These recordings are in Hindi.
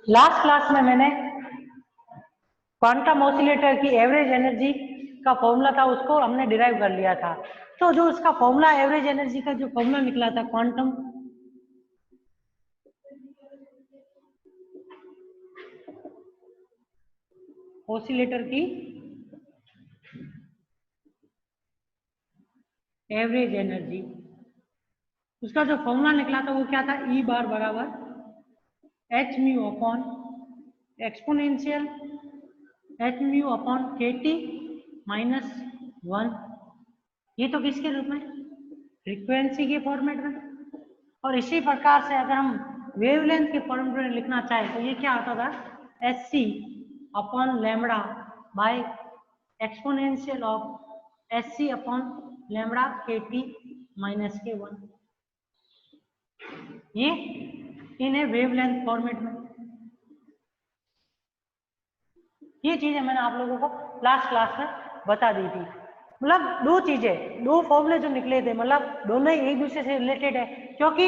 लास्ट क्लास में मैंने क्वांटम ऑसिलेटर की एवरेज एनर्जी का फॉर्मूला था, उसको हमने डिराइव कर लिया था। तो जो उसका फॉर्मूला, एवरेज एनर्जी का जो फॉर्मूला निकला था क्वांटम ऑसिलेटर की एवरेज एनर्जी, उसका जो फॉर्मूला निकला था वो क्या था, ई बार बराबर H mu upon exponential h mu upon k T minus 1। ये तो किसके रूप में, फ्रीक्वेंसी के फॉर्मेट में। और इसी प्रकार से अगर हम वेवलेंथ के फॉर्मेट में लिखना चाहें तो ये क्या आता था, H C upon lambda by exponential of H C upon lambda के टी माइनस के 1। ये इन है वेवलेंथ फॉर्मेट में। ये चीजें मैंने आप लोगों को लास्ट क्लास में बता दी थी। मतलब दो चीजें, दो फॉर्मूले जो निकले थे, मतलब दोनों ही एक दूसरे से रिलेटेड है, क्योंकि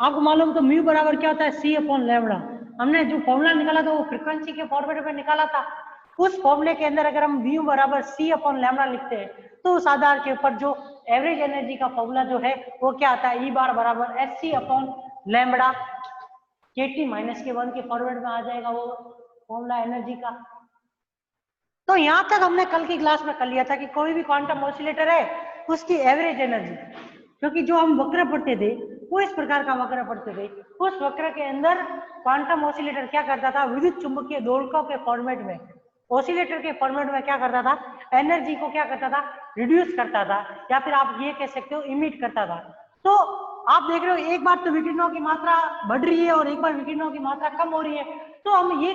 आपको मालूम तो म्यू बराबर क्या होता है, सी अपॉन लैम्बडा। हमने जो फॉर्मूला निकाला था वो फ्रीक्वेंसी के फॉर्मेट में निकाला था। उस फॉर्मूले के अंदर अगर हम म्यू बराबर सी अपॉन लैम्बडा लिखते हैं तो उस आधार के ऊपर जो एवरेज एनर्जी का फॉर्मूला जो है वो क्या आता है, ई बार बराबर एच सी अपॉन लैम्बडा के टी माइनस के 1 के फॉर्मेट में आ जाएगा वो फॉर्मूला एनर्जी का। तो यहां तक हमने कल की क्लास में कर लिया था कि कोई भी क्वांटम ऑसिलेटर है उसकी एवरेज एनर्जी, क्योंकि जो हम वक्र पढ़ते थे वो इस प्रकार का वक्र पढ़ते थे, उस वक्र के अंदर क्वांटम ऑसिलेटर क्या करता था, विद्युत चुंबकीय दोलकों के फॉर्मेट में, ऑसिलेटर के फॉर्मेट में क्या करता था, एनर्जी को क्या करता था, रिड्यूस करता था, या फिर आप ये कह सकते हो इमिट करता था। तो आप देख रहे हो एक बार तो विकिरणों की मात्रा बढ़ रही है और एक बार विकिरणों की मात्रा कम हो रही है, तो हम ये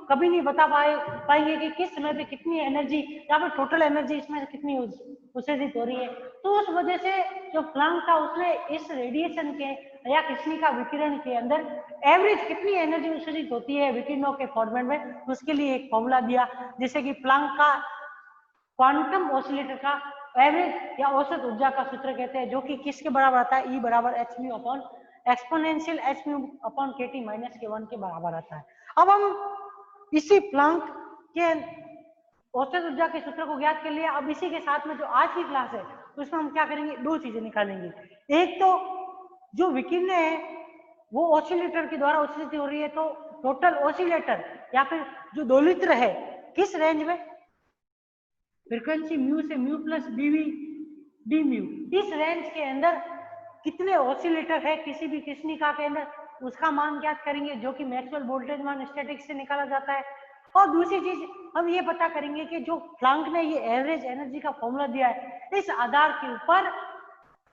कभी नहीं बता पाएंगे कि किस समय पे कितनी एनर्जी या फिर टोटल एनर्जी इसमें कितनी उत्सर्जित हो रही है। तो उस वजह से जो प्लांक था उसने इस रेडिएशन के या कृष्णिका विकिरण के अंदर एवरेज कितनी एनर्जी उत्सर्जित होती है विकिरणों के फॉर्मेट में, उसके लिए एक फॉर्मूला दिया, जिसे कि प्लांक का क्वांटम ऑसिलेटर का एवरेज या औसत ऊर्जा का सूत्र कहते हैं, जो कि किसके बराबर आता है, ई बराबर H mu upon exponential h mu upon k T minus के 1 के बराबर आता है। अब हम इसी प्लांक के औसत ऊर्जा के सूत्र को ज्ञात कर लिया। अब इसी के साथ में जो आज की क्लास है उसमें हम क्या करेंगे, दो चीजें निकालेंगे। एक तो जो विकिरण है वो ऑसिलेटर के द्वारा उत्सर्जित हो रही है, तो टोटल ऑसिलेटर या फिर जो दोलित्र है किस रेंज में, फ्रीक्वेंसी म्यू से म्यू प्लस बीवी डी म्यू, इस रेंज के अंदर कितने ऑसिलेटर है किसी भी कृष्णिका के अंदर, उसका मान ज्ञात करेंगे, जो कि मैक्सवेल वोल्टेज मान स्टैटिक्स से निकाला जाता है। और दूसरी चीज हम ये पता करेंगे कि जो प्लांक ने ये एवरेज एनर्जी का फॉर्मूला दिया है, इस आधार के ऊपर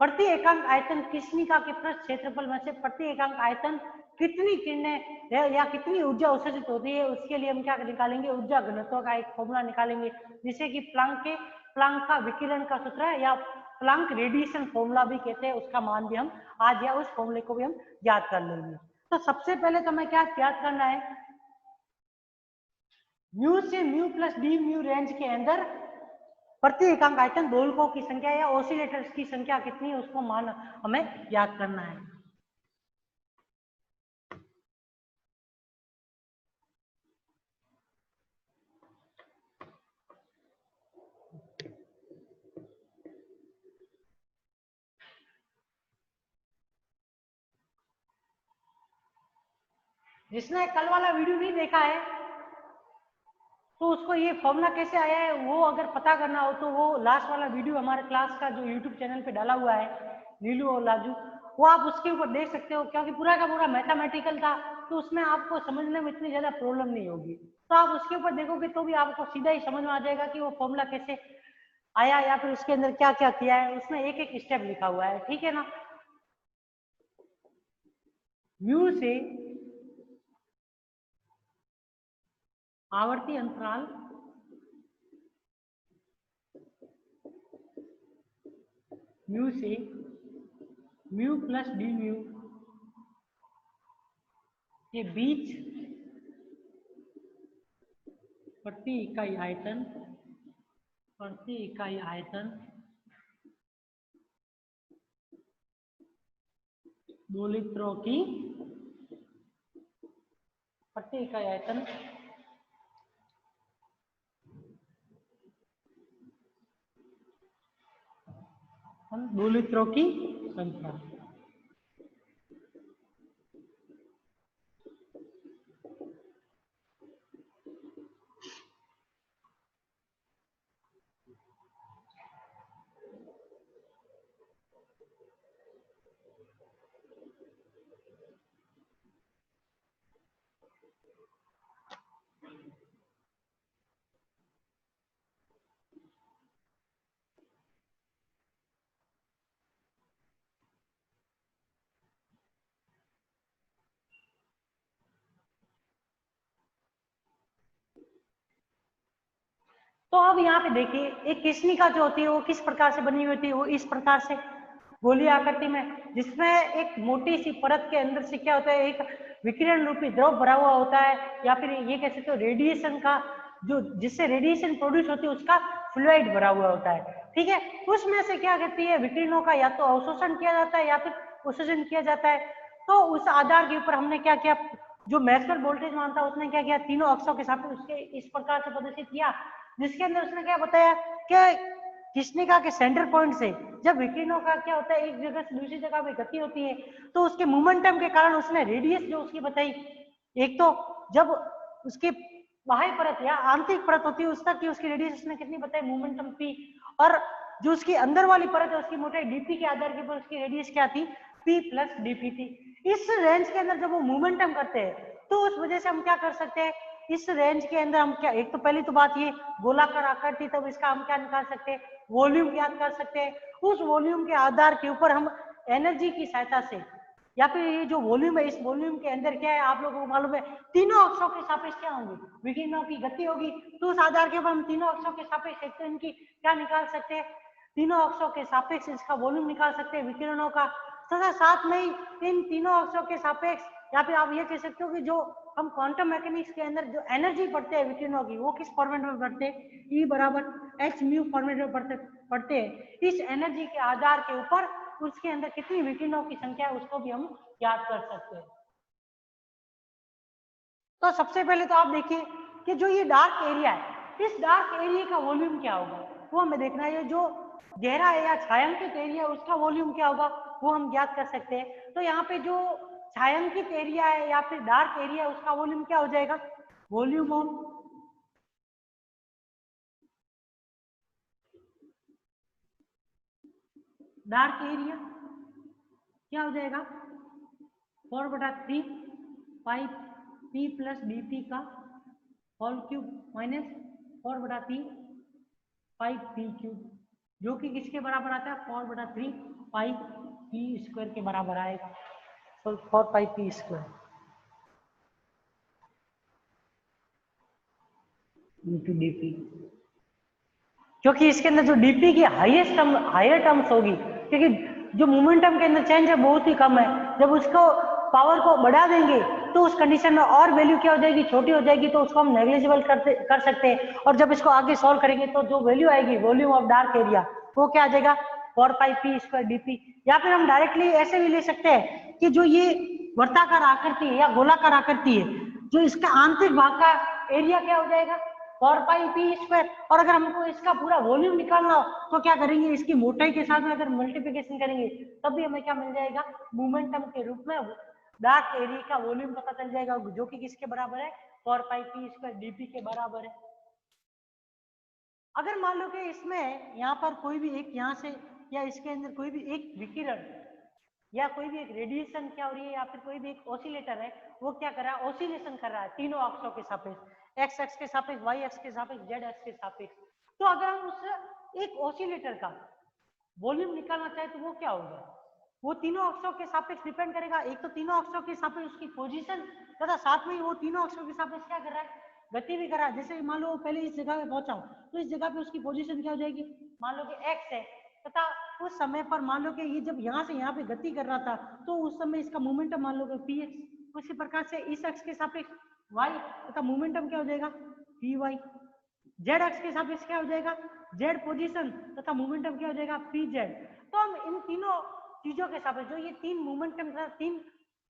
प्रति एकांक आयतन कृष्णिका के पृष्ठ क्षेत्रफल में से प्रति एकांक आयतन कितनी किरणें या कितनी ऊर्जा उत्सर्जित होती है, उसके लिए हम क्या निकालेंगे, ऊर्जा घनत्व का एक फॉर्मूला निकालेंगे, जिसे कि प्लांक का विकिरण का सूत्र है या प्लांक रेडिएशन फॉर्मूला भी कहते हैं, उसका मान भी हम आज या उस फॉर्मूले को भी हम याद कर लेंगे। तो सबसे पहले तो हमें क्या याद करना है, म्यू से mu plus D mu range के अंदर प्रति एकांक आयतन दोलकों की संख्या या ऑसिलेटर्स की संख्या कितनी है उसको मान हमें याद करना है। जिसने कल वाला वीडियो नहीं देखा है तो उसको ये फॉर्मूला कैसे आया है वो अगर पता करना हो तो वो लास्ट वाला वीडियो हमारे क्लास का जो यूट्यूब चैनल पे डाला हुआ है, नीलू और लाजू, वो आप उसके ऊपर देख सकते हो, क्योंकि पूरा का पूरा मैथमेटिकल था, तो उसमें आपको समझने में इतनी ज्यादा प्रॉब्लम नहीं होगी। तो आप उसके ऊपर देखोगे तो भी आपको सीधा ही समझ में आ जाएगा कि वो फॉर्मूला कैसे आया या फिर उसके अंदर क्या क्या किया है, उसमें एक एक स्टेप लिखा हुआ है, ठीक है ना। म्यू से आवर्ती अंतराल म्यू से म्यू प्लस डी म्यू के बीच प्रति इकाई आयतन दोलित्रों की प्रति इकाई आयतन 2 लित्रों की संख्या। तो अब यहाँ पे देखिए एक कृष्णिका जो होती है वो किस प्रकार से बनी हुई होती है, वो इस प्रकार से गोलीय आकृति में, जिसमें एक मोटी सी परत के अंदर से क्या होता है, एक विकिरण रूपी द्रव भरा हुआ होता है, या फिर ये कह सकते हो रेडिएशन का जो जिससे रेडिएशन प्रोड्यूस होती है उसका फ्लूइड भरा हुआ होता है। ठीक है, उसमें से क्या करती है, विकिरणों का या तो अवशोषण किया जाता है या फिर उत्सर्जन किया जाता है। तो उस आधार के ऊपर हमने क्या किया, जो मैक्सवेल वोल्टेज मान था उसने क्या किया, तीनों अक्षों के साथ उसके इस प्रकार से प्रदर्शित किया, जिसके अंदर उसने क्या बताया कि कृष्णिका के सेंटर पॉइंट से जब विकिरणों का क्या होता है, एक जगह से दूसरी जगह पे गति होती है, तो उसके मोमेंटम के कारण उसने रेडियस जो उसकी बताई, एक तो जब उसकी बाह्य परत या आंतरिक परत होती है उसका की उसकी रेडियस उसने कितनी बताई, मोमेंटम p, और जो उसकी अंदर वाली परत है उसकी मोटाई dp के आधार के ऊपर उसकी रेडियस क्या थी, p प्लस dp थी। इस रेंज के अंदर जब वो मोमेंटम करते हैं तो उस वजह से हम क्या कर सकते हैं, इस रेंज के अंदर हम क्या, एक तो पहली तो बात ये गोलाकार आकृति, तब इसका हम क्या निकाल सकते हैं, वॉल्यूम ज्ञात कर सकते हैं। उस वॉल्यूम के आधार के ऊपर हम एनर्जी की सहायता से, या फिर ये जो वॉल्यूम है इस वॉल्यूम के अंदर क्या है आप लोगों को मालूम है, तीनों अक्षों के सापेक्ष क्या होंगी, विकिरणों की गति होगी। तो उस आधार के ऊपर हम तीनों अक्षों के सापेक्ष एक तो इनकी क्या निकाल सकते हैं, तीनों अक्षों के सापेक्ष इसका वॉल्यूम निकाल सकते हैं विकिरणों का, तथा साथ में ही इन तीनों अक्षों के सापेक्ष, या फिर आप ये कह सकते हो कि जो हम क्वांटम मैकेनिक्स के अंदर जो एनर्जी पढ़ते हैं विकिरणों की, वो किस फॉर्मेट में पढ़ते हैं, E बराबर एच म्यू फॉर्मेट में पढ़ते हैं। इस एनर्जी के आधार के ऊपर उसके अंदर कितनी विकिरणों की संख्या है उसको भी हम याद कर सकते हैं। तो सबसे पहले तो आप देखिए कि जो ये डार्क एरिया है, इस डार्क एरिया का वॉल्यूम क्या होगा, वो हमें देखना है। जो गहरा है या छायांकित एरिया उसका वॉल्यूम क्या होगा, वो हम ज्ञात कर सकते हैं। तो यहाँ पे जो छायांकित एरिया है या फिर डार्क एरिया उसका वॉल्यूम क्या हो जाएगा, वॉल्यूम ऑफ डार्क एरिया क्या हो जाएगा, 4/3 पाई p प्लस dp का होल क्यूब माइनस 4/3 पाई p क्यूब, जो कि किसके बराबर आता है, 4/3 पाई p स्क्वायर के बराबर आएगा। तो 4 पाई p स्क्वायर इंटू dp, क्योंकि इसके अंदर जो dp की हायर टर्म्स होगी, क्योंकि जो मोमेंटम के अंदर चेंज है बहुत ही कम है, जब उसको पावर को बढ़ा देंगे तो उस कंडीशन में और वैल्यू क्या हो जाएगी, छोटी हो जाएगी, तो उसको हम नेग्लिजिबल कर सकते हैं। और जब इसको आगे सॉल्व करेंगे तो जो वैल्यू आएगी वॉल्यूम ऑफ डार्क एरिया वो क्या आ जाएगा, 4 पाई p स्क्वायर dp। या फिर हम डायरेक्टली ऐसे भी ले सकते हैं कि जो ये वर्ताकार आकृति है या गोलाकार आकृति है, जो इसका आंतरिक भाग का एरिया क्या हो जाएगा, 4 पाई p स्क्वायर। और अगर हमको इसका पूरा वॉल्यूम निकालना हो तो क्या करेंगे, इसकी मोटाई के साथ में अगर मल्टीप्लिकेशन करेंगे तब भी हमें क्या मिल जाएगा, मोमेंटम के रूप में डार्क एरिया का वॉल्यूम पता चल जाएगा, जो कि किसके बराबर है, 4 पाई p स्क्वायर dp के बराबर है। अगर मान लो कि इसमें यहाँ पर कोई भी एक यहाँ से या इसके अंदर कोई भी एक विकिरण या कोई भी एक रेडिएशन क्या हो रही है, या फिर कोई भी एक ऑसिलेटर है वो क्या कर रहा है, ऑसिलेशन कर रहा है तीनों अक्षों के सापेक्ष, एक्स एक्स के सापेक्ष, वाई एक्स के सापेक्ष, जेड एक्स के सापेक्ष। तो अगर हम उस एक ऑसिलेटर का वॉल्यूम निकालना चाहे तो वो क्या होगा, वो तीनों अक्षों के सापेक्ष डिपेंड करेगा। एक तो तीनों अक्षों के सापेक्ष उसकी पोजीशन, तथा साथ में वो तीनों अक्षों के सापेक्ष क्या कर रहा है, गति भी कर रहा है। जैसे मान लो पहले इस जगह पे पहुंचा तो इस जगह पे उसकी पोजीशन क्या हो जाएगी, मान लो कि x है, तथा उस समय पर मान लो कि ये जब यहाँ से यहाँ पे गति कर रहा था तो उस समय इसका मोमेंटम मान लो कि px। उसी प्रकार से इस x के सापेक्ष y तथा मोमेंटम क्या हो जाएगा py। जेड एक्स के सापेक्ष क्या हो जाएगा, जेड पोजीशन तथा मोमेंटम क्या हो जाएगा pz। तो हम इन तीनों चीजों के सापेक्ष जो ये तीन मोमेंटम तथा तीन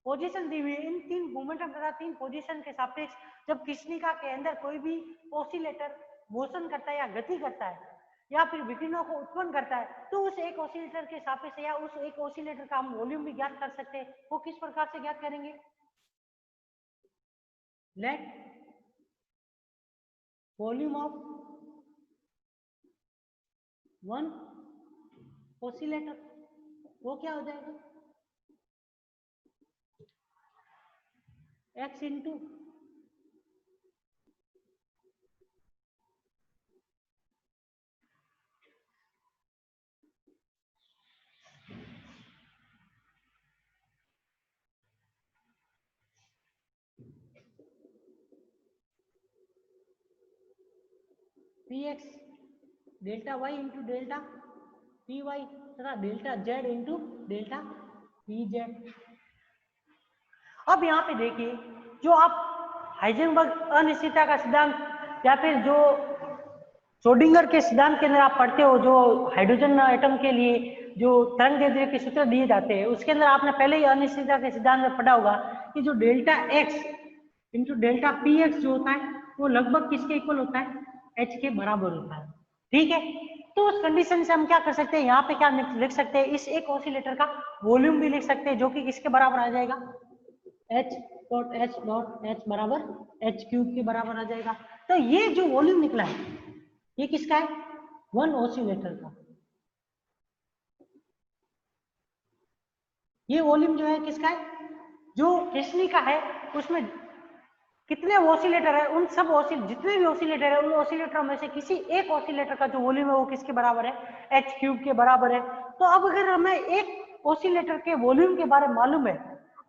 पोजीशन दी हुई है, इन तीन मोमेंटम तथा तीन पोजीशन के सापेक्ष जब कृष्णिका के अंदर कोई भी ऑसिलेटर मोशन करता है या गति करता है या फिर विकिरणों को उत्पन्न करता है तो उस एक ऑसिलेटर के सापेक्ष या उस एक ऑसिलेटर का हम वॉल्यूम भी ज्ञात कर सकते हैं। वो किस प्रकार से ज्ञात करेंगे? Let volume of one oscillator, वो क्या हो जाएगा? x into p x delta y into delta p y तथा delta z into delta p z. अब यहाँ पे देखिए, जो आप हाइजेनबर्ग अनिश्चितता का सिद्धांत या फिर जो श्रोडिंगर के सिद्धांत के अंदर आप पढ़ते हो, जो हाइड्रोजन एटम के लिए जो तरंग दैर्ध्य के सूत्र दिए जाते हैं, उसके अंदर आपने पहले ही अनिश्चितता के सिद्धांत में पढ़ा होगा कि जो delta x into delta P x जो होता है वो लगभग किसके इक्वल होता है? एच के बराबर होता है। ठीक है, तो उस कंडीशन से हम क्या कर सकते हैं, यहाँ पे क्या लिख सकते हैं, इस एक ऑसिलेटर का वॉल्यूम भी लिख सकते हैं जो कि किसके बराबर आ जाएगा? एच डॉट एच बराबर एच क्यूब के बराबर आ जाएगा। तो ये जो वॉल्यूम निकला है ये किसका है? वन ऑसिलेटर का। ये वॉल्यूम जो है किसका है? जो कृष्णिका है उसमें कितने ऑसिलेटर है, उन सब जितने भी ऑसिलेटर है उन ऑसिलेटरों में से किसी एक ऑसिलेटर का जो वॉल्यूम है वो किसके बराबर है? एच क्यूब के बराबर है। तो अब अगर हमें एक ऑसिलेटर के वॉल्यूम के बारे में मालूम है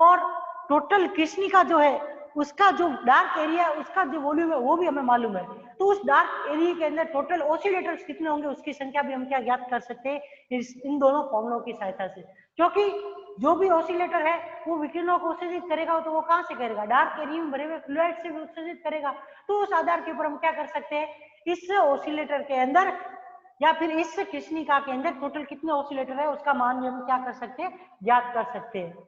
और टोटल कृष्णिका जो है उसका जो डार्क एरिया है उसका जो वॉल्यूम है वो भी हमें मालूम है, तो उस डार्क एरिया के अंदर टोटल ऑसिलेटर्स कितने होंगे उसकी संख्या भी हम क्या ज्ञात कर सकते हैं इन दोनों फॉर्मूलों की सहायता से। क्योंकि जो भी ऑसिलेटर है वो विकिरणों को उत्सर्जित करेगा, तो वो कहां से करेगा? डार्क एरिया में भरे हुए फ्लूइड से भी उत्सर्जित करेगा। तो उस आधार के ऊपर हम क्या कर सकते हैं, इस ऑसिलेटर के अंदर या फिर इस कृष्णिका के अंदर टोटल कितने ऑसिलेटर है उसका मान भी हम क्या कर सकते हैं? ज्ञात कर सकते हैं।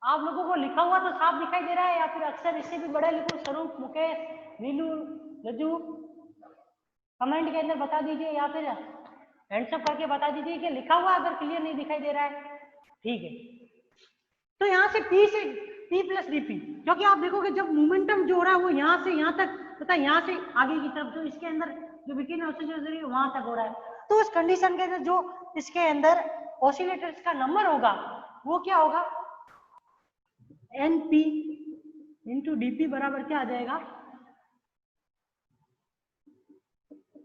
आप लोगों को लिखा हुआ तो साफ दिखाई दे रहा है या फिर अक्षर इससे भी बड़े लिखूं? स्वरूप, मुकेश, नीलू, रजू, कमेंट के अंदर बता दीजिए या फिर हैंड्सअप करके बता दीजिए कि लिखा हुआ अगर क्लियर नहीं दिखाई दे रहा है। ठीक है, तो यहाँ से P से P प्लस डीपी, क्योंकि आप देखोगे जब मोमेंटम जो हो रहा है वो यहाँ से यहाँ तक तथा यहाँ से आगे की तरफ जो इसके अंदर जो विकिरण ऑसिलेटर है वहां तक हो रहा है, तो उस कंडीशन के अंदर जो इसके अंदर ऑसिलेटर्स का नंबर होगा वो क्या होगा? NP इंटू डीपी बराबर क्या आ जाएगा?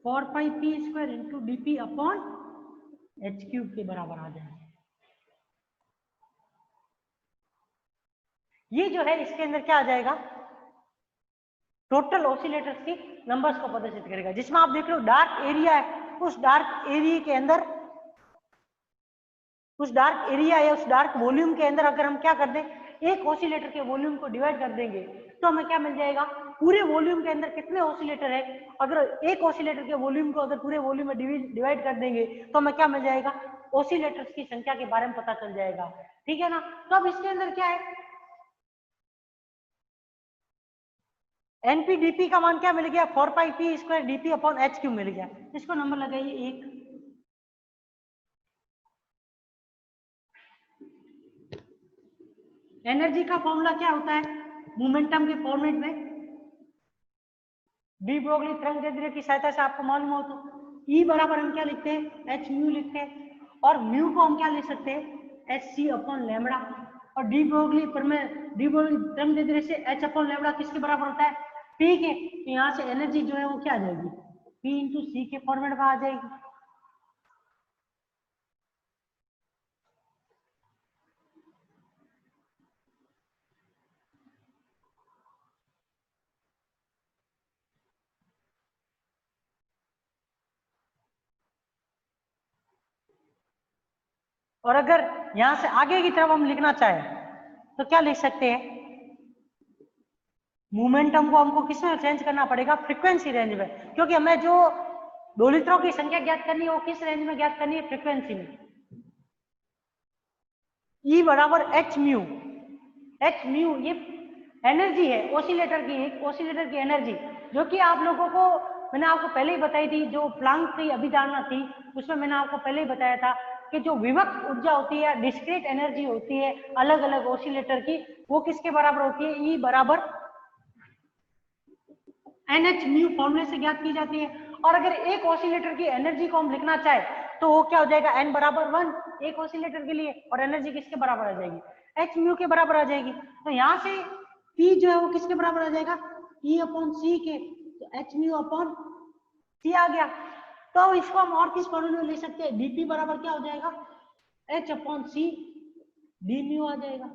4πp² into DP upon h cube के बराबर आ जाएगा। ये जो है इसके अंदर क्या आ जाएगा? टोटल ऑसिलेटर्स की नंबर्स को प्रदर्शित करेगा, जिसमें आप देख रहे हो डार्क एरिया है, उस डार्क एरिया के अंदर उस डार्क एरिया या उस डार्क वॉल्यूम के अंदर अगर हम क्या कर दें, एक ऑसिलेटर के वॉल्यूम को डिवाइड कर देंगे तो हमें क्या मिल जाएगा? पूरे वॉल्यूम के अंदर कितने ऑसिलेटर है, अगर एक ऑसिलेटर के वॉल्यूम को अगर पूरे वॉल्यूम में डिवाइड कर देंगे तो हमें क्या मिल जाएगा? ऑसिलेटर्स की संख्या के बारे में पता चल जाएगा। ठीक है ना? तो अब इसके अंदर क्या है, एनपीडीपी का मान क्या मिल गया? 4πp² dp upon h cube मिल गया। इसको नंबर लगाइए 1। एनर्जी का फॉर्मूला क्या होता है मोमेंटम के फॉर्मेट में? डी ब्रोगली तरंग दैर्ध्य की सहायता से आपको मालूम हो तो E बराबर हम क्या लिखते हैं? एच म्यू लिखते हैं, और म्यू को हम क्या लिख सकते हैं? एच सी अपॉन लैम्बडा। और डी ब्रोगली तरंग दैर्ध्य से h अपॉन लैम्डा किसके बराबर होता है, p के। तो यहाँ से एनर्जी जो है वो क्या आ जाएगी, p इंटू सी के फॉर्मेट में आ जाएगी। और अगर यहां से आगे की तरफ हम लिखना चाहें तो क्या लिख सकते हैं, मोमेंटम को हमको किस में चेंज करना पड़ेगा, फ्रीक्वेंसी रेंज में, क्योंकि हमें जो दोलित्रों की संख्या ज्ञात करनी है वो किस रेंज में ज्ञात करनी है, फ्रीक्वेंसी में। E बराबर एच म्यू, ये एनर्जी है ऑसिलेटर की, एक ऑसिलेटर की एनर्जी, जो कि आप लोगों को मैंने आपको पहले ही बताई थी, जो प्लांक की अभिधारणा थी उसमें मैंने आपको पहले ही बताया था कि जो विभक्त ऊर्जा होती है, डिस्क्रीट एनर्जी होती है अलग अलग ऑसिलेटर की, वो किसके बराबर होती है, ई बराबर एन एच म्यू फॉर्मूले से ज्ञात की जाती है। और अगर एक ऑसिलेटर की एनर्जी को हम लिखना चाहे तो वो क्या हो जाएगा, एन बराबर 1 एक ऑसिलेटर के लिए, और एनर्जी किसके बराबर आ जाएगी, एच म्यू के बराबर आ जाएगी। तो यहाँ से पी जो है वो किसके बराबर आ जाएगा, ई अपॉन सी के, तो एच म्यू अपॉन सी आ गया। तो इसको हम और किस फॉर्मूले में ले सकते हैं, डीपी बराबर क्या हो जाएगा, h upon c d mu आ जाएगा।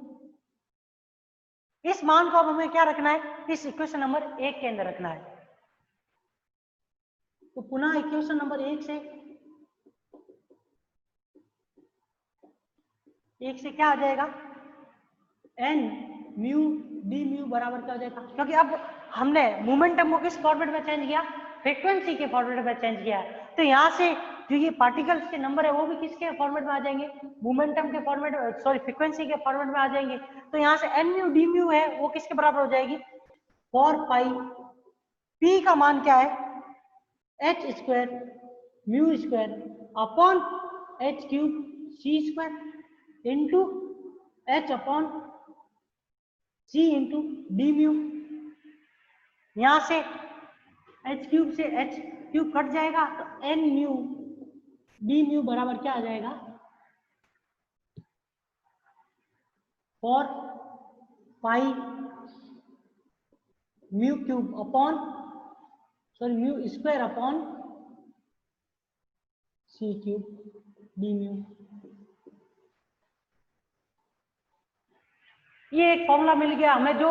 इस मान को अब हमें क्या रखना है, इस इक्वेशन नंबर 1 के अंदर रखना है। तो पुनः इक्वेशन नंबर 1 से क्या आ जाएगा, एन म्यू डी म्यू बराबर क्या हो जाएगा, क्योंकि अब हमने मोमेंटम को किस फॉर्मेट में चेंज किया, फ्रीक्वेंसी के फॉर्मेट में चेंज किया। तो यहाँ से जो ये पार्टिकल्स के नंबर है वो भी किसके फॉर्मेट में आ जाएंगे, मोमेंटम के फॉर्मेट, सॉरी फ्रीक्वेंसी के फॉर्मेट में आ जाएंगे। तो यहाँ से एन म्यू डी म्यू है वो किसके बराबर हो जाएगी, 4 पाई पी का मान क्या है, h square mu square upon h cube c square into h upon c into d mu. यहां से एच क्यूब से एच क्यूब कट जाएगा तो एन म्यू डी म्यू बराबर क्या आ जाएगा, 4 pi mu cube upon mu square upon c cube d mu. ये एक फॉर्मूला मिल गया हमें जो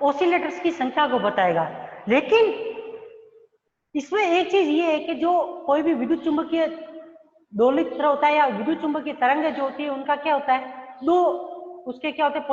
ऑसिलेटर्स की संख्या को बताएगा। लेकिन इसमें एक चीज ये है कि जो कोई भी विद्युत चुंबकीय दोलित्र होता है या विद्युत चुंबकीय तरंग जो होती है उनका क्या होता है, दो उसके क्या होते हैं,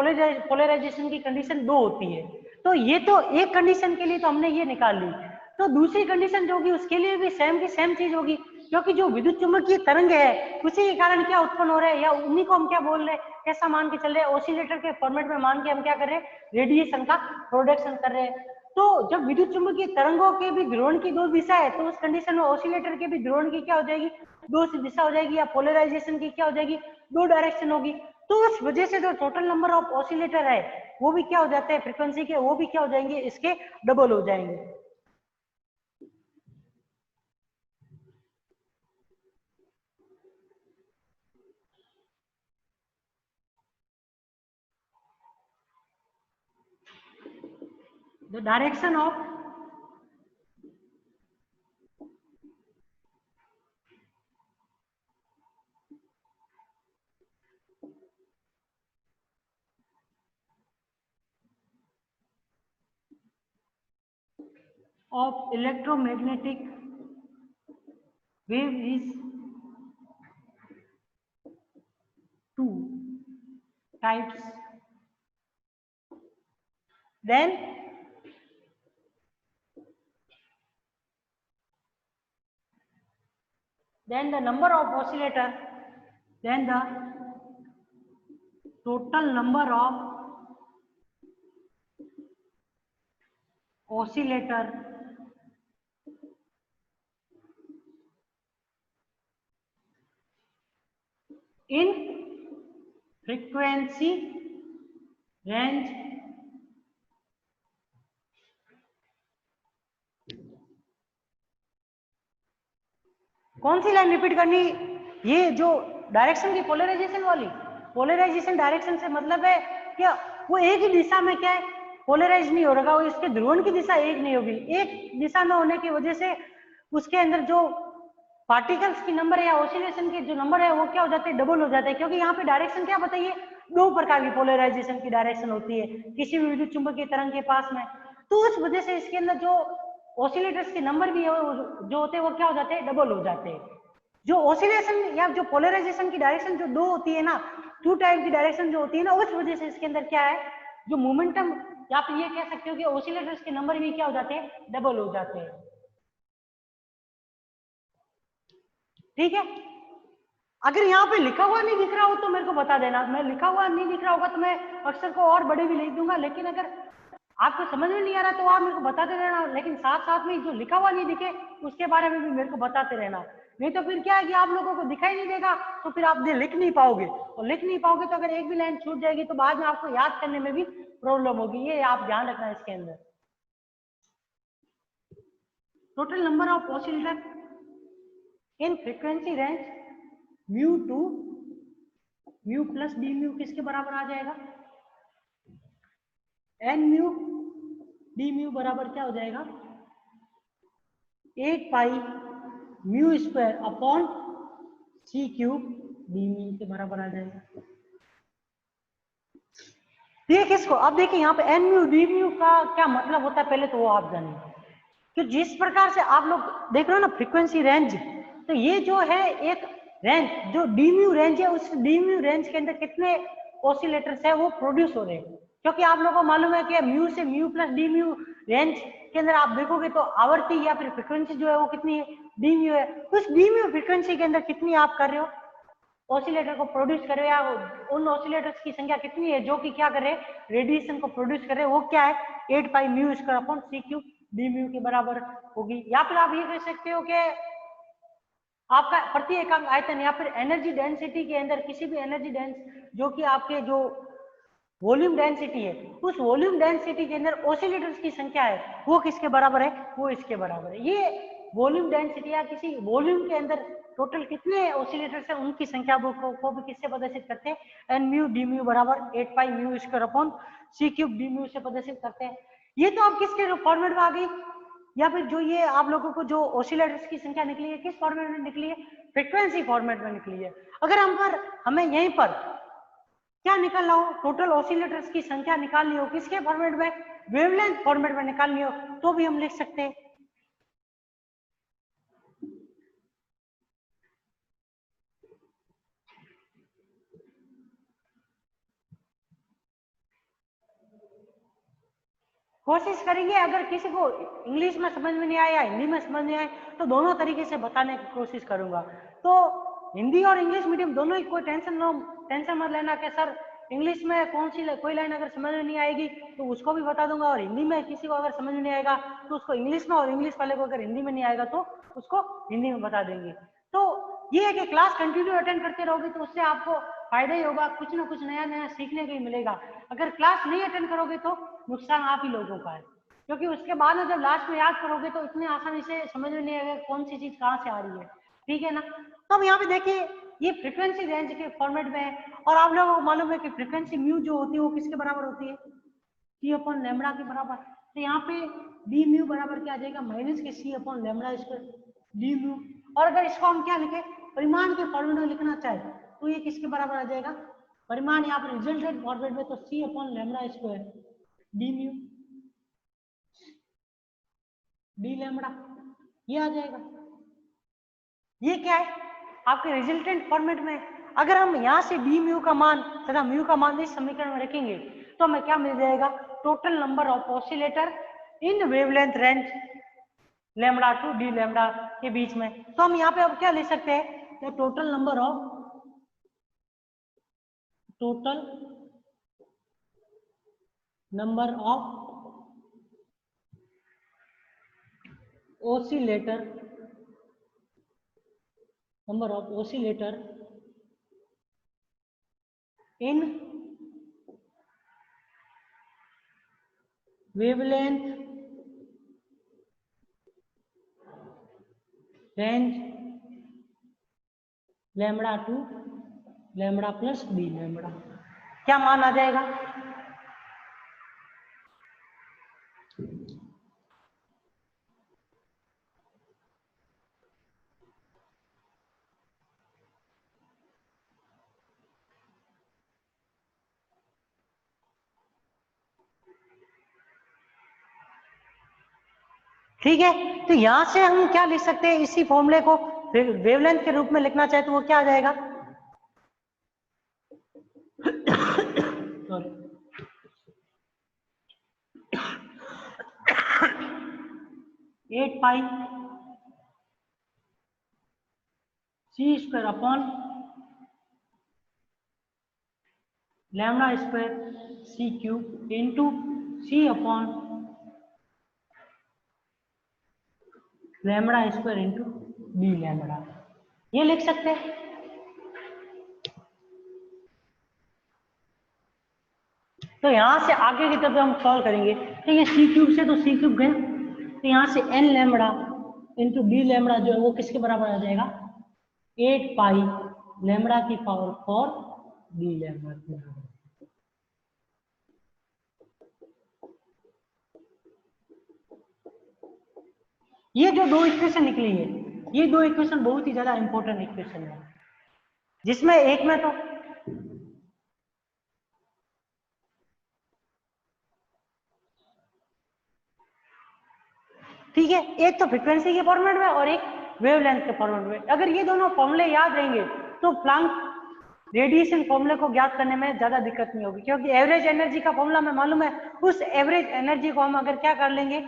पोलराइजेशन की कंडीशन 2 होती है। तो ये तो एक कंडीशन के लिए तो हमने ये निकाल ली, तो दूसरी कंडीशन जो होगी उसके लिए भी सेम की सेम चीज होगी, क्योंकि जो विद्युत चुंबकीय तरंग है उसी के कारण क्या उत्पन्न हो रहा है, या उन्हीं को हम क्या बोल रहे हैं, कैसा मान के चल रहे हैं, ऑसिलेटर के फॉर्मेट में मान के हम क्या कर रहे हैं, रेडिएशन का प्रोडक्शन कर रहे हैं। तो जब विद्युत चुंबकीय तरंगों के भी ध्रुवण की 2 दिशा है तो उस कंडीशन में ऑसिलेटर के भी ध्रुवण की क्या हो जाएगी, 2 दिशा हो जाएगी, या पोलराइजेशन की क्या हो जाएगी, 2 डायरेक्शन होगी। तो उस वजह से जो टोटल नंबर ऑफ ऑसिलेटर है वो भी क्या हो जाते हैं, फ्रीक्वेंसी के वो भी क्या हो जाएंगे, इसके डबल हो जाएंगे। The direction of electromagnetic wave is 2 types. Then the number of oscillator, then the total number of oscillator in frequency range कौन सी लाइन रिपीट करनी, ये जो डायरेक्शन की पोलराइजेशन वाली, पोलराइजेशन डायरेक्शन से मतलब है कि वो एक ही दिशा में क्या है पोलराइज नहीं हो रहा, वो इसके ध्रुवण की दिशा एक नहीं होगी। एक दिशा में होने की वजह से उसके अंदर जो पार्टिकल्स की नंबर है या ऑसिलेशन के जो नंबर है वो क्या हो जाते हैं, डबल हो जाते हैं, क्योंकि यहाँ पे डायरेक्शन क्या बताइए, दो प्रकार की पोलराइजेशन की डायरेक्शन होती है किसी भी विद्युत चुंबकीय तरंग के पास में। तो उस वजह से इसके अंदर जो ऑसिलेटर्स के नंबर भी है जो होते हैं वो क्या हो जाते हैं, डबल हो जाते हैं। जो ऑसिलेशन या जो पोलराइजेशन की डायरेक्शन जो दो होती है ना, टू टाइप की डायरेक्शन जो होती है ना, उस वजह से इसके अंदर क्या है, जो मोमेंटम या फिर ये कह सकते हो कि ऑसिलेटर्स के नंबर भी क्या हो जाते हैं, डबल हो जाते हैं। ठीक है, अगर यहाँ पे लिखा हुआ नहीं दिख रहा हो तो मेरे को बता देना, मैं लिखा हुआ नहीं दिख रहा होगा तो मैं अक्षर को और बड़े भी लिख दूंगा, लेकिन अगर आपको समझ में नहीं आ रहा तो आप मेरे को बताते रहना, लेकिन साथ साथ में जो लिखा हुआ नहीं दिखे उसके बारे में भी मेरे को बताते रहना। नहीं तो फिर क्या है कि आप लोगों को दिखाई नहीं देगा तो फिर आप लिख नहीं पाओगे, और लिख नहीं पाओगे तो अगर एक भी लाइन छूट जाएगी तो बाद में आपको याद करने में भी प्रॉब्लम होगी, ये आप ध्यान रखना इसके अंदर। Total number of oscillator in frequency range mu two mu plus D mu किसके बराबर आ जाएगा, एन म्यू डी म्यू बराबर क्या हो जाएगा, 8 pi mu square upon c cube d mu के बराबर आ जाएगा। ये किसको, अब देखिए यहाँ पे एन म्यू डी म्यू का क्या मतलब होता है पहले तो वो आप जानिए, कि जिस प्रकार से आप लोग देख रहे हो ना फ्रीक्वेंसी रेंज, तो ये जो है एक रेंज जो डी म्यू रेंज है, उस डी म्यू रेंज के अंदर कितने ऑसिलेटर्स है वो प्रोड्यूस हो रहे हैं, क्योंकि आप लोगों को मालूम है कि म्यू से mu plus D mu range के अंदर आप देखोगे तो आवर्ती या फिर फ्रीक्वेंसी जो है वो कितनी है, डी म्यू है। उस डी म्यू फ्रीक्वेंसी के अंदर कितनी आप कर रहे हो, ऑसिलेटर को प्रोड्यूस कर रहे हो, या उन ऑसिलेटर्स की संख्या कितनी है जो कि क्या कर रहे हैं, रेडिएशन को प्रोड्यूस कर रहे हैं, वो क्या है 8 pi mu square upon c cube d mu के बराबर होगी। या फिर आप ये कह सकते हो कि आपका प्रति एकांक आयतन या फिर एनर्जी डेंसिटी के अंदर किसी भी एनर्जी डेंस जो कि आपके जो वॉल्यूम डेंसिटी है, उस वॉल्यूम डेंसिटी के अंदर ऑसिलेटर्स की संख्या है वो किसके बराबर है, वो इसके बराबर है। ये वॉल्यूम डेंसिटी या किसी वॉल्यूम के अंदर टोटल कितने ऑसिलेटर्स हैं उनकी संख्या को भी किससे प्रदर्शित करते हैं, एन म्यू डी म्यू बराबर 8 pi mu square upon c cube d mu से प्रदर्शित करते हैं। ये तो आप किसके फॉर्मेट में आ गई, या फिर जो ये आप लोगों को जो ऑसिलेटर्स की संख्या निकली है किस फॉर्मेट में निकली है, फ्रीक्वेंसी फॉर्मेट में निकली है। अगर हमें यहीं पर क्या निकालना हो, टोटल ऑसिलेटर्स की संख्या निकालनी हो किसके फॉर्मेट में, वेवलेंथ फॉर्मेट में निकालनी हो तो भी हम लिख सकते हैं। कोशिश करेंगे, अगर किसी को इंग्लिश में समझ में नहीं आया या हिंदी में समझ नहीं आए तो दोनों तरीके से बताने की कोशिश करूंगा। तो हिंदी और इंग्लिश मीडियम दोनों ही कोई टेंशन मत लेना कि सर इंग्लिश में कोई लाइन अगर समझ में नहीं आएगी तो उसको भी बता दूंगा, और हिंदी में किसी को अगर समझ में नहीं आएगा तो उसको इंग्लिश में, और इंग्लिश वाले को अगर हिंदी में नहीं आएगा तो उसको हिंदी में बता देंगे। तो ये है कि क्लास कंटिन्यू अटेंड करते रहोगे तो उससे आपको फायदा ही होगा, कुछ ना कुछ नया नया सीखने को ही मिलेगा। अगर क्लास नहीं अटेंड करोगे तो नुकसान आप ही लोगों का है, क्योंकि उसके बाद में जब लास्ट में याद करोगे तो इतनी आसानी से समझ में नहीं आएगा कौन सी चीज कहाँ से आ रही है। ठीक है ना, तो अब यहाँ पे देखिए ये फ्रीक्वेंसी रेंज के फॉर्मेट में है, और आप लोगों को मालूम है कि फ्रीक्वेंसी म्यू जो होती है वो किसके बराबर होती है, सी अपॉन लैम्बडा के बराबर। तो यहाँ पे डी म्यू बराबर क्या आ जाएगा, माइनस के c upon lambda square d mu. और अगर इसको हम क्या लिखे, परिमाण के फॉर्मेट में लिखना चाहे तो ये किसके बराबर आ जाएगा, परिमाण यहाँ पर रिजल्टेंट फॉर्मेट में तो c upon lambda square d mu d lambda, ये आ जाएगा। ये क्या है आपके रिजल्टेंट फॉर्मेट में। अगर हम यहाँ से डी म्यू का मान तथा म्यू का मान इस समीकरण में रखेंगे तो हमें क्या मिल जाएगा, total number of oscillator in wavelength range lambda to D lambda के बीच में। तो हम यहाँ पे अब क्या लिख सकते हैं, total number of oscillator in wavelength range lambda 2 lambda plus D lambda, क्या मान आ जाएगा? ठीक है, तो यहां से हम क्या लिख सकते हैं? इसी फॉर्मूले को वेवलेंथ के रूप में लिखना चाहे तो वो क्या आ जाएगा? Sorry, 8 pi c square upon lambda square c cube into c upon lambda square into b lambda, ये लिख सकते हैं। तो यहां से आगे की तरफ हम सॉल्व करेंगे, तो ये सी क्यूब से तो सी क्यूब गए, तो यहां से N lambda into D lambda जो है वो किसके बराबर आ जाएगा? 8 पाई लैम्बडा की पावर 4 डी लैम्बडा के बराबर। ये जो दो इक्वेशन निकली है, ये दो इक्वेशन बहुत ही ज्यादा इंपॉर्टेंट इक्वेशन है, जिसमें एक में तो ठीक है, एक तो फ्रीक्वेंसी के फॉर्मेट में और एक वेवलेंथ के फॉर्मेट में। अगर ये दोनों फॉर्मूले याद रहेंगे तो प्लांक रेडिएशन फॉर्मूले को ज्ञात करने में ज्यादा दिक्कत नहीं होगी, क्योंकि एवरेज एनर्जी का फॉर्मूला हमें मालूम है। उस एवरेज एनर्जी को हम अगर क्या कर लेंगे,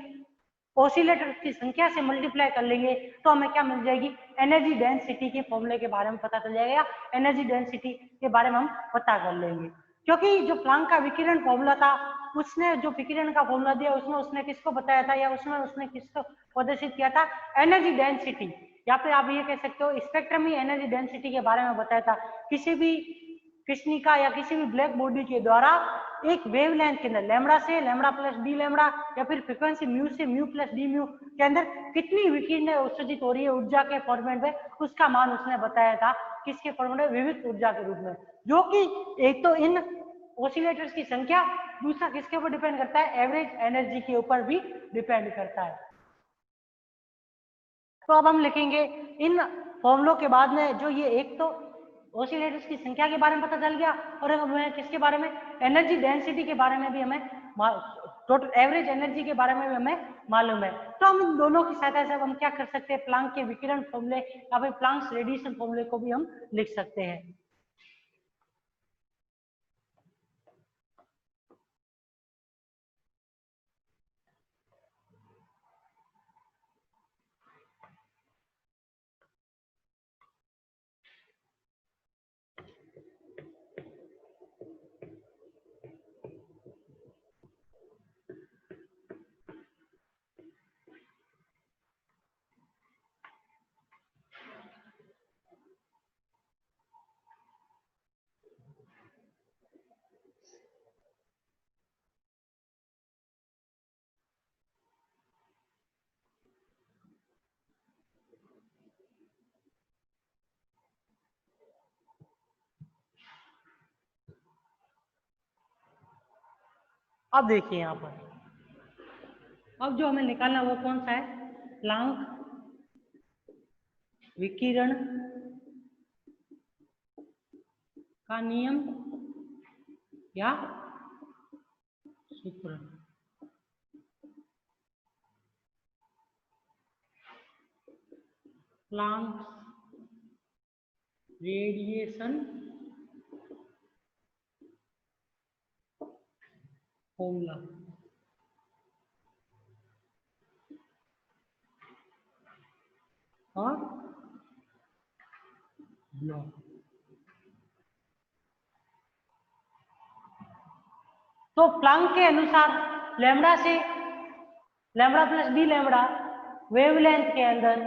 ऑसिलेटर की संख्या से मल्टीप्लाई कर लेंगे, तो हमें क्या मिल जाएगी? एनर्जी डेंसिटी के फॉर्मूले के बारे में पता चल जाएगा, या एनर्जी डेंसिटी के बारे में हम पता कर लेंगे। क्योंकि जो प्लांक का विकिरण फॉर्मूला था, उसने जो विकिरण का फॉर्मूला दिया उसमें उसने किसको बताया था, या उसमें उसने किसको प्रदर्शित किया था? एनर्जी डेंसिटी, या फिर आप ये कह सकते हो स्पेक्ट्रम ही एनर्जी डेंसिटी के बारे में बताया था। किसी भी कृष्णिका या किसी भी ब्लैक बॉडी के द्वारा एक वेवलेंथ के अंदर लैम्बडा से लैम्बडा प्लस डी लैम्बडा, या फिर फ्रीक्वेंसी म्यू से म्यू प्लस डी म्यू के अंदर कितनी विकिरण उत्सर्जित हो रही है ऊर्जा के फॉर्मेट में, उसका मान उसने बताया था किसके फॉर्मेट में? विविध ऊर्जा के रूप में, जो कि एक तो इन ऑसिलेटर्स की संख्या, दूसरा किसके ऊपर डिपेंड करता है? एवरेज एनर्जी के ऊपर भी डिपेंड करता है। तो अब हम लिखेंगे इन फॉर्मूलों के बाद में, जो ये एक तो ऑसिलेटर्स की संख्या के बारे में पता चल गया, और हमें किसके बारे में? एनर्जी डेंसिटी के बारे में भी हमें, टोटल एवरेज एनर्जी के बारे में भी हमें मालूम है। तो हम इन दोनों की सहायता से हम क्या कर सकते हैं? प्लांक के विकिरण फॉर्मूले या फिर प्लांक्स रेडिएशन फॉर्मूले को भी हम लिख सकते हैं। अब देखिए यहाँ पर, अब जो हमें निकालना वो कौन सा है? प्लांक विकिरण का नियम या सूत्र। Planck radiation formula. और लॉ। तो प्लांक के अनुसार लैम्बडा से lambda plus D lambda wavelength के अंदर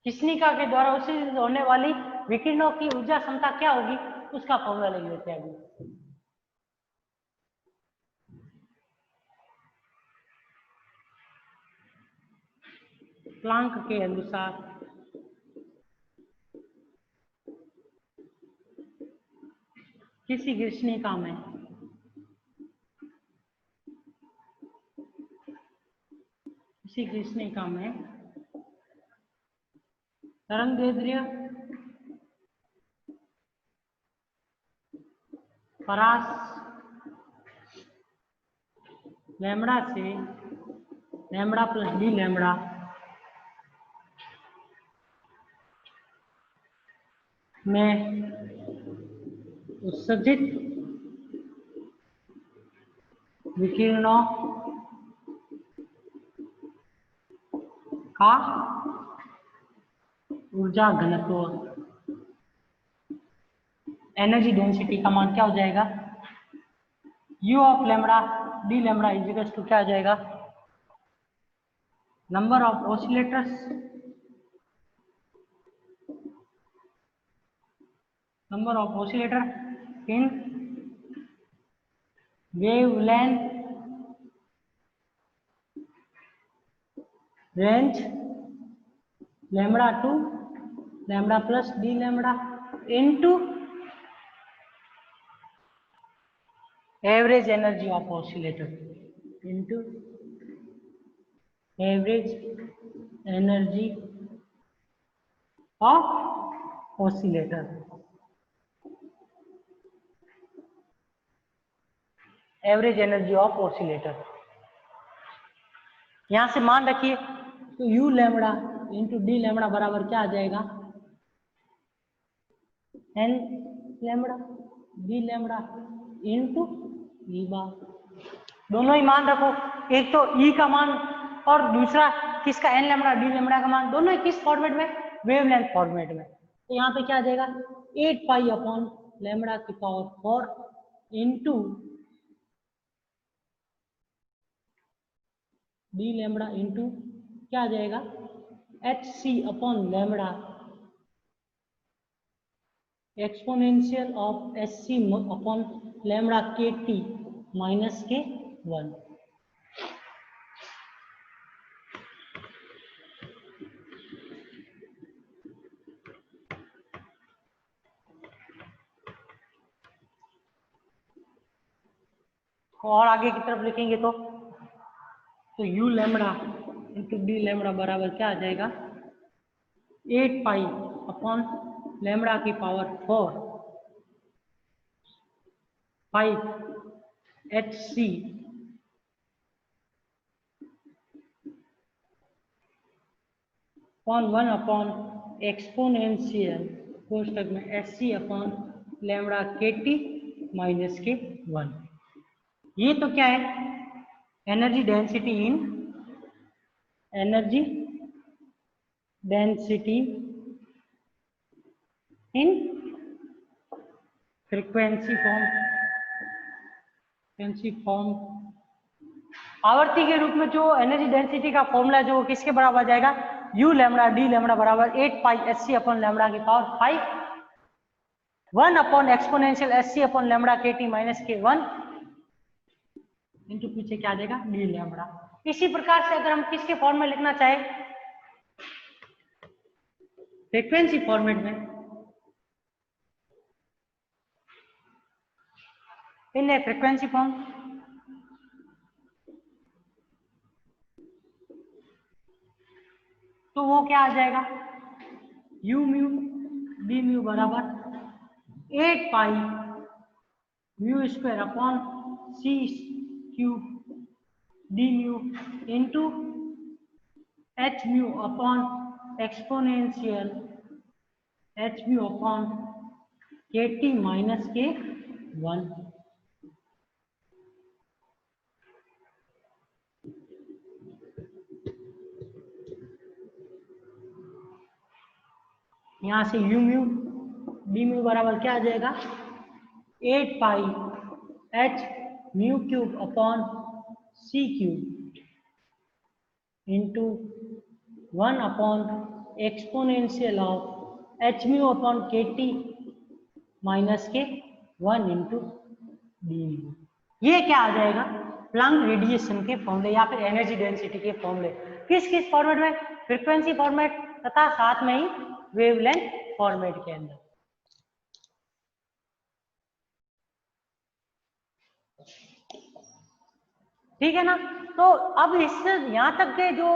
कृष्णिका के द्वारा उत्सर्जित होने वाली विकिरणों की ऊर्जा क्षमता क्या होगी, उसका फॉर्मूला लिख लेते हैं अभी। प्लांक के अनुसार किसी कृष्णिका में तरंग दैर्ध्य परास लैम्बडा से लैम्बडा प्लस डी लैम्बडा में उत्सर्जित विकिरणों का ऊर्जा घनत्व एनर्जी डेंसिटी का मान क्या हो जाएगा? U of lambda D lambda is equal to क्या आ जाएगा? Number of oscillators in wavelength range lambda 2 lambda plus d lambda into average energy of oscillator into average energy of oscillator. Average energy of oscillator यहां से मान रखिए तो u lambda into D lambda बराबर क्या आ जाएगा? n lambda D lambda into e bar. दोनों ही मान रखो, एक तो ई का मान और दूसरा किसका? n लैम्बडा डी लैम्बडा का मान। दोनों ही किस फॉर्मेट में? वेवलेंथ फॉर्मेट में। तो यहाँ पे क्या आ जाएगा? 8 पाई अपॉन लैम्बडा की power 4 into D lambda into क्या आ जाएगा? H C upon lambda exponential of H C upon lambda के टी माइनस के 1। और आगे की तरफ लिखेंगे तो u lambda into D lambda बराबर क्या आ जाएगा? 8 पाई अपॉन लैम्बडा की पावर 4 5 एच सी अपॉन 1 अपॉन एक्सपोनेंशियल कोष्टक में एच सी अपॉन लैम्बडा के टी माइनस के 1। ये तो क्या है? Energy density in frequency form आवर्ती के रूप में जो एनर्जी डेंसिटी का फॉर्मूला जो किसके बराबर आ जाएगा? u लैम्बडा डी लैम्बडा बराबर 8 पाई एच सी अपॉन लैम्बडा की पावर 5 1 अपॉन एक्सपोनेंशियल एच सी अपॉन लैम्बडा के टी माइनस के 1 इंटू पीछे क्या आ जाएगा? D lambda. इसी प्रकार से अगर हम किसके फॉर्म में लिखना चाहे? फ्रीक्वेंसी फॉर्मेट में, इन ए फ्रीक्वेंसी फॉर्म तो वो क्या आ जाएगा? u म्यू डी म्यू बराबर 8 pi mu square upon c cube d mu into h mu upon exponential h mu upon k T minus के 1। यहां से u म्यू डी म्यू बराबर क्या आ जाएगा? 8 pi h mu cube upon c cube into 1 upon exponential of h mu upon k T minus के 1 इंटू डी म्यू। ये क्या आ जाएगा? प्लैंक रेडिएशन के फॉर्मूले या फिर एनर्जी डेंसिटी के फॉर्मूले। किस किस फॉर्मेट में? फ्रीक्वेंसी फॉर्मेट तथा साथ में ही वेवलेंथ फॉर्मेट के अंदर। ठीक है ना। तो अब इससे यहाँ तक के जो